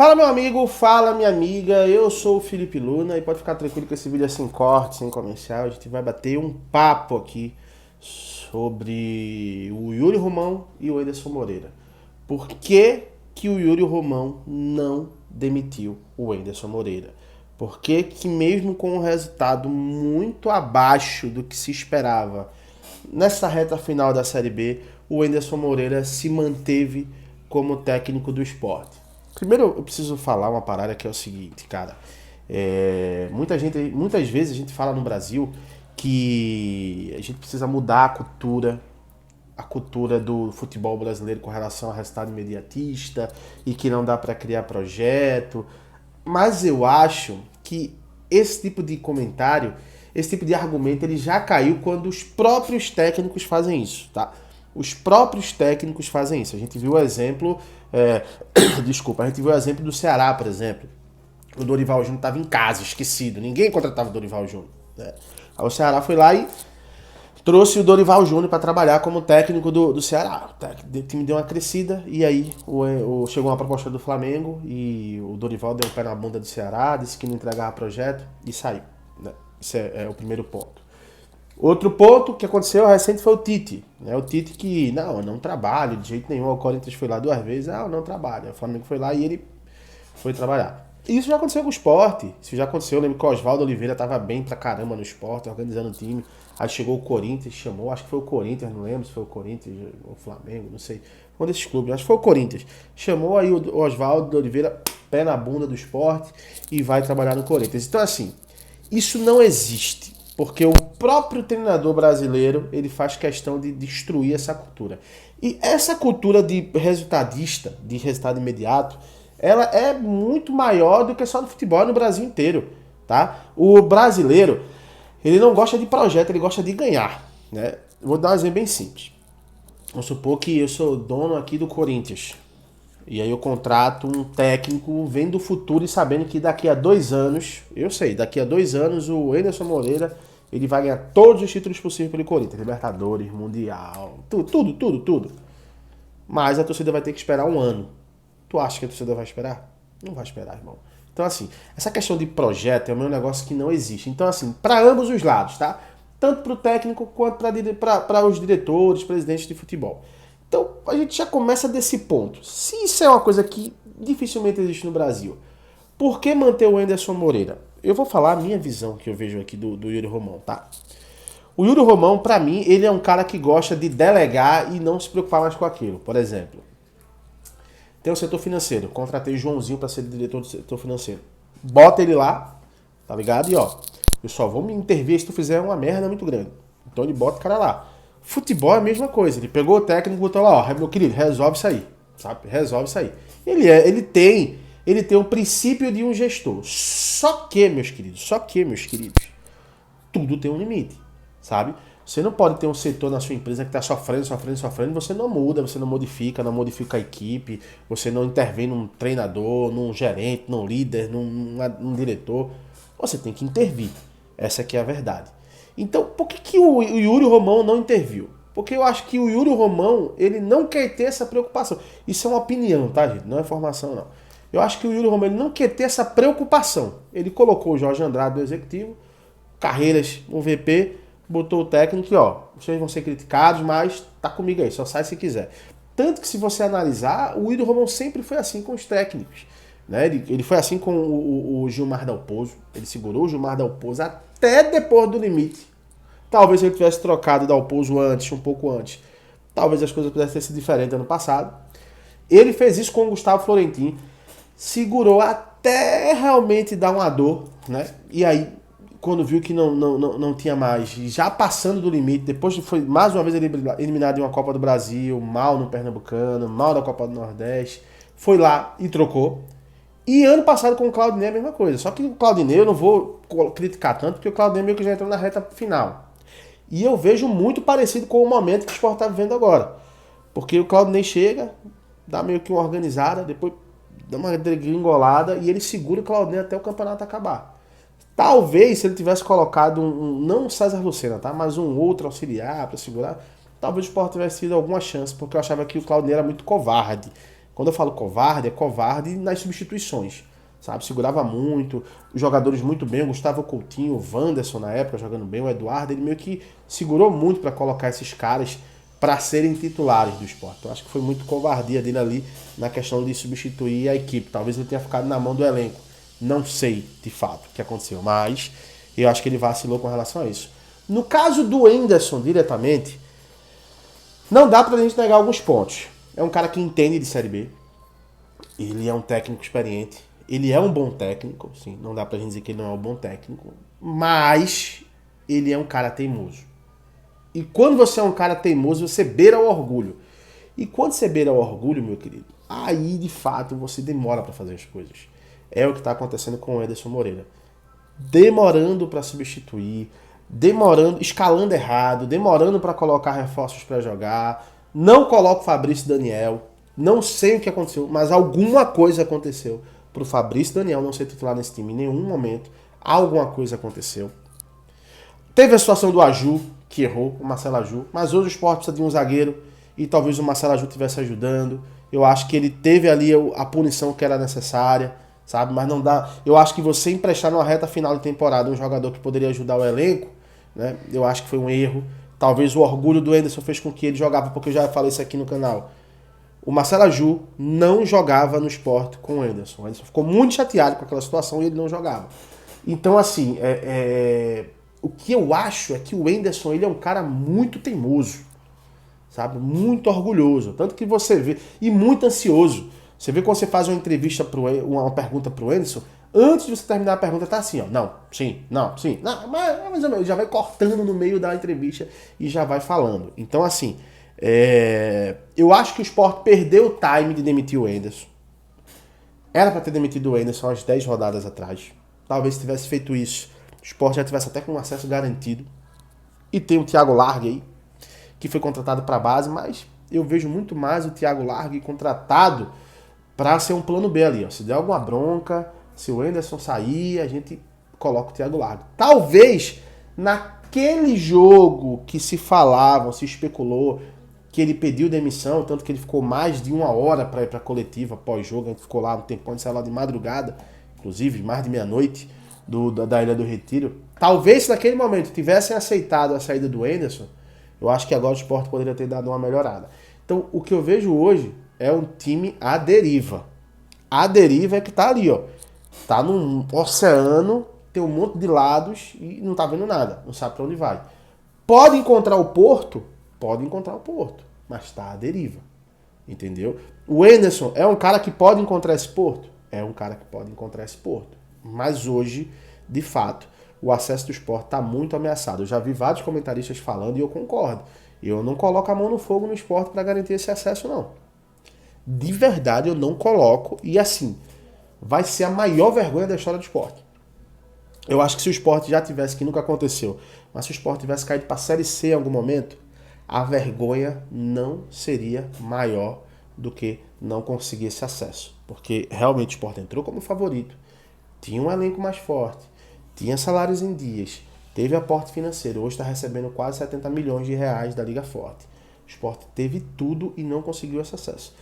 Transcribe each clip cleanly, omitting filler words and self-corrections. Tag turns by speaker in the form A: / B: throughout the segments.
A: Fala meu amigo, fala minha amiga, eu sou o Felipe Luna e pode ficar tranquilo que esse vídeo é sem corte, sem comercial. A gente vai bater um papo aqui sobre o Yuri Romão e o Anderson Moreira. Por que o Yuri Romão não demitiu o Anderson Moreira? Por que mesmo com um resultado muito abaixo do que se esperava nessa reta final da Série B, o Anderson Moreira se manteve como técnico do Sport? Primeiro eu preciso falar uma parada que é o seguinte, cara. Muitas vezes a gente fala no Brasil que a gente precisa mudar a cultura do futebol brasileiro com relação ao resultado imediatista e que não dá para criar projeto. Mas eu acho que esse tipo de comentário, esse tipo de argumento, ele já caiu quando os próprios técnicos fazem isso, tá? Os próprios técnicos fazem isso. A gente viu o exemplo, desculpa, a gente viu o exemplo do Ceará, por exemplo. O Dorival Júnior estava em casa, esquecido. Ninguém contratava o Dorival Júnior, né? Aí o Ceará foi lá e trouxe o Dorival Júnior para trabalhar como técnico do Ceará. O time deu uma crescida e aí chegou uma proposta do Flamengo e o Dorival deu o pé na bunda do Ceará, disse que não entregava projeto e saiu, né? Esse é o primeiro ponto. Outro ponto que aconteceu recente foi o Tite, né? O Tite que, não trabalho de jeito nenhum. O Corinthians foi lá 2 vezes, não trabalho. O Flamengo foi lá e ele foi trabalhar. Isso já aconteceu com o Sport, isso já aconteceu. Eu lembro que o Oswaldo Oliveira tava bem pra caramba no Sport, organizando o time. Aí chegou o Corinthians, chamou, acho que foi o Corinthians, não lembro se foi o Corinthians ou o Flamengo, não sei. Um desses clubes, acho que foi o Corinthians. Chamou aí o Oswaldo Oliveira, pé na bunda do Sport e vai trabalhar no Corinthians. Então assim, isso não existe. Porque o próprio treinador brasileiro, ele faz questão de destruir essa cultura. E essa cultura de resultadista, de resultado imediato, ela é muito maior do que só no futebol, no Brasil inteiro, tá? O brasileiro, ele não gosta de projeto, ele gosta de ganhar, né? Vou dar um exemplo bem simples. Vamos supor que eu sou dono aqui do Corinthians. E aí eu contrato um técnico vendo o futuro e sabendo que daqui a 2 anos, eu sei, daqui a 2 anos o Anderson Moreira, ele vai ganhar todos os títulos possíveis pelo Corinthians. Libertadores, Mundial, tudo. Mas a torcida vai ter que esperar 1 ano. Tu acha que a torcida vai esperar? Não vai esperar, irmão. Então assim, essa questão de projeto é um negócio que não existe. Então assim, para ambos os lados, tá? Tanto para o técnico quanto para os diretores, presidentes de futebol. Então, a gente já começa desse ponto. Se isso é uma coisa que dificilmente existe no Brasil, por que manter o Anderson Moreira? Eu vou falar a minha visão que eu vejo aqui do Yuri Romão, tá? O Yuri Romão, pra mim, ele é um cara que gosta de delegar e não se preocupar mais com aquilo. Por exemplo, tem o setor financeiro. Contratei o Joãozinho pra ser diretor do setor financeiro. Bota ele lá, tá ligado? E ó, eu só vou me intervir se tu fizer uma merda muito grande. Então ele bota o cara lá. Futebol é a mesma coisa. Ele pegou o técnico e botou lá, ó, meu querido, resolve isso aí, sabe? Resolve isso aí. Ele tem o princípio de um gestor. Só que, meus queridos, tudo tem um limite, sabe? Você não pode ter um setor na sua empresa que está sofrendo, você não muda, você não modifica a equipe, você não intervém num treinador, num gerente, num líder, num diretor. Você tem que intervir. Essa aqui é a verdade. Então, por que o Yuri Romão não interviu? Porque eu acho que o Yuri Romão, ele não quer ter essa preocupação. Isso é uma opinião, tá, gente? Não é formação, não. Eu acho que o Yuri Romão, ele não quer ter essa preocupação. Ele colocou o Jorge Andrade do executivo, Carreiras, um VP, botou o técnico e, ó, vocês vão ser criticados, mas tá comigo aí, só sai se quiser. Tanto que se você analisar, o Yuri Romão sempre foi assim com os técnicos, né? Ele foi assim com o Gilmar Dalpozo, ele segurou o Gilmar Dalpozo até depois do limite. Talvez ele tivesse trocado o Dalpozo antes, um pouco antes. Talvez as coisas pudessem ter sido diferentes ano passado. Ele fez isso com o Gustavo Florentin, segurou até realmente dar uma dor, né? E aí, quando viu que não tinha mais, já passando do limite, depois foi mais uma vez eliminado em uma Copa do Brasil, mal no Pernambucano, mal na Copa do Nordeste, foi lá e trocou. E ano passado com o Claudinei a mesma coisa. Só que o Claudinei eu não vou criticar tanto, porque o Claudinei meio que já entrou na reta final. E eu vejo muito parecido com o momento que o Sport está vivendo agora. Porque o Claudinei chega, dá meio que uma organizada, depois dá uma degringolada e ele segura o Claudinei até o campeonato acabar. Talvez se ele tivesse colocado não o César Lucena, tá? Mas um outro auxiliar para segurar, talvez o Sport tivesse tido alguma chance, porque eu achava que o Claudinei era muito covarde Quando eu falo covarde, é covarde nas substituições, sabe? Segurava muito, os jogadores muito bem, o Gustavo Coutinho, o Wanderson na época jogando bem, o Eduardo, ele meio que segurou muito para colocar esses caras para serem titulares do Sport. Eu acho que foi muito covardia dele ali na questão de substituir a equipe. Talvez ele tenha ficado na mão do elenco. Não sei, de fato, o que aconteceu, mas eu acho que ele vacilou com relação a isso. No caso do Henderson, diretamente, não dá pra gente negar alguns pontos. É um cara que entende de Série B. Ele é um técnico experiente. Ele é um bom técnico, sim. Não dá pra gente dizer que ele não é um bom técnico. Mas ele é um cara teimoso. E quando você é um cara teimoso, você beira o orgulho. E quando você beira o orgulho, meu querido, aí de fato você demora pra fazer as coisas. É o que tá acontecendo com o Ederson Moreira. Demorando pra substituir, demorando, escalando errado, demorando pra colocar reforços pra jogar. Não coloca o Fabrício Daniel. Não sei o que aconteceu, mas alguma coisa aconteceu pro Fabrício Daniel não ser titular nesse time em nenhum momento. Alguma coisa aconteceu. Teve a situação do Aju, que errou, o Marcelo Aju, mas hoje o Sport precisa de um zagueiro e talvez o Marcelo Aju estivesse ajudando. Eu acho que ele teve ali a punição que era necessária, sabe? Mas não dá. Eu acho que você emprestar numa reta final de temporada um jogador que poderia ajudar o elenco, né? Eu acho que foi um erro. Talvez o orgulho do Henderson fez com que ele jogava, porque eu já falei isso aqui no canal. O Marcelo Aju não jogava no Sport com o Henderson. O Henderson ficou muito chateado com aquela situação e ele não jogava. Então, assim, o que eu acho é que o Henderson ele é um cara muito teimoso, sabe? Muito orgulhoso. Tanto que você vê, e muito ansioso. Você vê quando você faz uma entrevista, uma pergunta pro Henderson, antes de você terminar a pergunta, tá assim, ó. Não, sim, não, sim. Não, mas já vai cortando no meio da entrevista e já vai falando. Então, assim, eu acho que o Sport perdeu o time de demitir o Henderson. Era para ter demitido o Henderson umas 10 rodadas atrás. Talvez se tivesse feito isso, o Sport já tivesse até com um acesso garantido. E tem o Thiago Largue aí, que foi contratado para a base, mas eu vejo muito mais o Thiago Largue contratado para ser um plano B ali. Ó. Se der alguma bronca, se o Henderson sair, a gente coloca o Thiago Largue. Talvez naquele jogo que se falava, se especulou que ele pediu demissão, tanto que ele ficou mais de 1 hora para ir para a coletiva pós-jogo, a gente ficou lá um tempão, de saiu lá de madrugada, inclusive mais de meia-noite da Ilha do Retiro. Talvez se naquele momento tivessem aceitado a saída do Henderson, eu acho que agora o Sport poderia ter dado uma melhorada. Então, o que eu vejo hoje é um time à deriva. A deriva é que tá ali, ó. Tá num oceano, tem um monte de lados e não tá vendo nada, não sabe para onde vai. Pode encontrar o porto, mas tá à deriva. Entendeu? O Henderson é um cara que pode encontrar esse porto? É um cara que pode encontrar esse porto. Mas hoje, de fato, o acesso do Sport está muito ameaçado. Eu já vi vários comentaristas falando e eu concordo. Eu não coloco a mão no fogo no Sport para garantir esse acesso, não. De verdade, eu não coloco. E assim, vai ser a maior vergonha da história do Sport. Eu acho que se o Sport já tivesse, que nunca aconteceu, mas se o Sport tivesse caído para a Série C em algum momento, a vergonha não seria maior do que não conseguir esse acesso. Porque realmente o Sport entrou como favorito, tinha um elenco mais forte, tinha salários em dias, teve aporte financeiro, hoje está recebendo quase 70 milhões de reais da Liga Forte. O Sport teve tudo e não conseguiu esse acesso.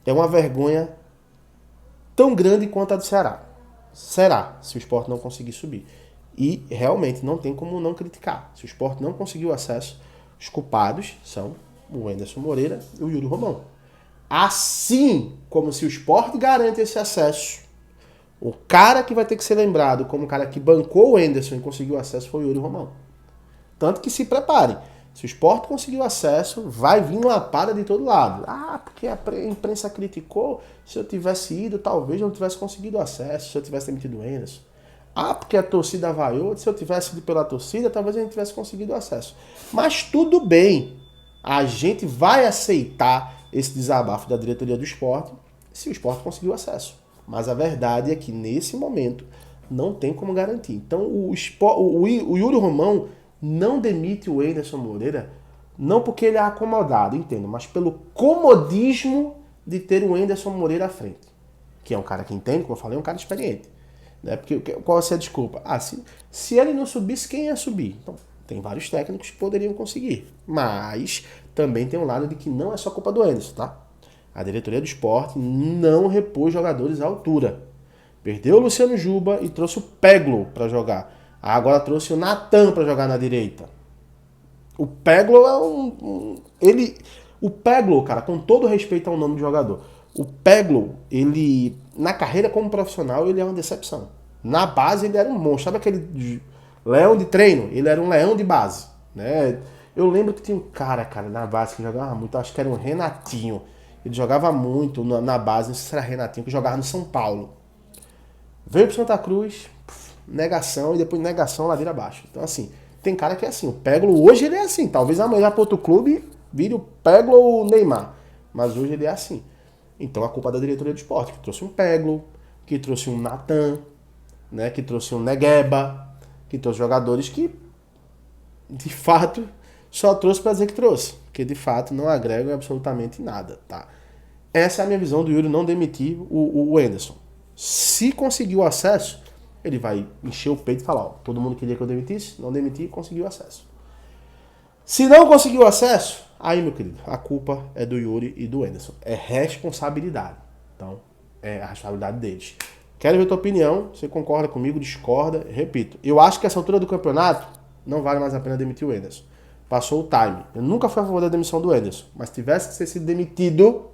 A: É uma vergonha tão grande quanto a do Ceará. Será, se o Sport não conseguir subir. E realmente não tem como não criticar. Se o Sport não conseguiu acesso, os culpados são o Henderson Moreira e o Yuri Romão. Assim como se o Sport garante esse acesso, o cara que vai ter que ser lembrado como o cara que bancou o Henderson e conseguiu acesso foi o Yuri Romão. Tanto que se prepare. Se o Sport conseguiu acesso, vai vir lapada de todo lado. Ah, porque a imprensa criticou. Se eu tivesse ido, talvez eu não tivesse conseguido acesso. Se eu tivesse demitido o Henderson. Ah, porque a torcida vaiou. Se eu tivesse ido pela torcida, talvez a gente tivesse conseguido acesso. Mas tudo bem. A gente vai aceitar esse desabafo da diretoria do Sport se o Sport conseguiu acesso. Mas a verdade é que nesse momento não tem como garantir. Então o Yuri Romão não demite o Henderson Moreira, não porque ele é acomodado, entendo, mas pelo comodismo de ter o Henderson Moreira à frente. Que é um cara que entende, como eu falei, é um cara experiente. Né? Porque qual vai ser a desculpa? Ah, se ele não subisse, quem ia subir? Então, tem vários técnicos que poderiam conseguir. Mas também tem um lado de que não é só culpa do Henderson, tá? A diretoria do Sport não repôs jogadores à altura. Perdeu o Luciano Juba e trouxe o Peglo para jogar. Agora trouxe o Natan para jogar na direita. O Peglo é o Peglo, cara, com todo respeito ao nome do jogador, o Peglo, ele, na carreira como profissional, ele é uma decepção. Na base, ele era um monstro. Sabe aquele leão de treino? Ele era um leão de base, né? Eu lembro que tinha um cara, na base que jogava muito, acho que era um Renatinho. Ele jogava muito na base, não sei se era Renatinho, que jogava no São Paulo. Veio pro Santa Cruz, negação, e depois negação, ladeira abaixo. Então, assim, tem cara que é assim. O Peglo, hoje ele é assim. Talvez amanhã para outro clube vire o Peglo ou o Neymar. Mas hoje ele é assim. Então, a culpa é da diretoria do Sport, que trouxe um Peglo, que trouxe um Natan, né, que trouxe um Negueba, que trouxe jogadores que, de fato, só trouxe para dizer que trouxe. Que, de fato, não agregam absolutamente nada, tá? Essa é a minha visão do Yuri não demitir o Anderson. Se conseguir o acesso, ele vai encher o peito e falar, ó, todo mundo queria que eu demitisse, não demiti, conseguiu o acesso. Se não conseguiu o acesso, aí, meu querido, a culpa é do Yuri e do Anderson. É responsabilidade. Então, é a responsabilidade deles. Quero ver tua opinião, você concorda comigo, discorda, repito. Eu acho que essa altura do campeonato não vale mais a pena demitir o Anderson. Passou o time. Eu nunca fui a favor da demissão do Anderson, mas tivesse que ter sido demitido,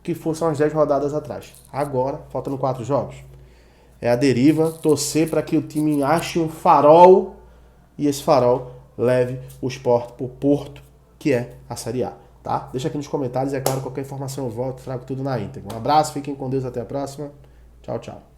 A: que fossem umas 10 rodadas atrás. Agora, faltando 4 jogos. É a deriva, torcer para que o time ache um farol e esse farol leve o Sport para o porto, que é a Série A. Tá? Deixa aqui nos comentários e, é claro, qualquer informação eu volto, trago tudo na íntegra. Um abraço, fiquem com Deus, até a próxima. Tchau, tchau.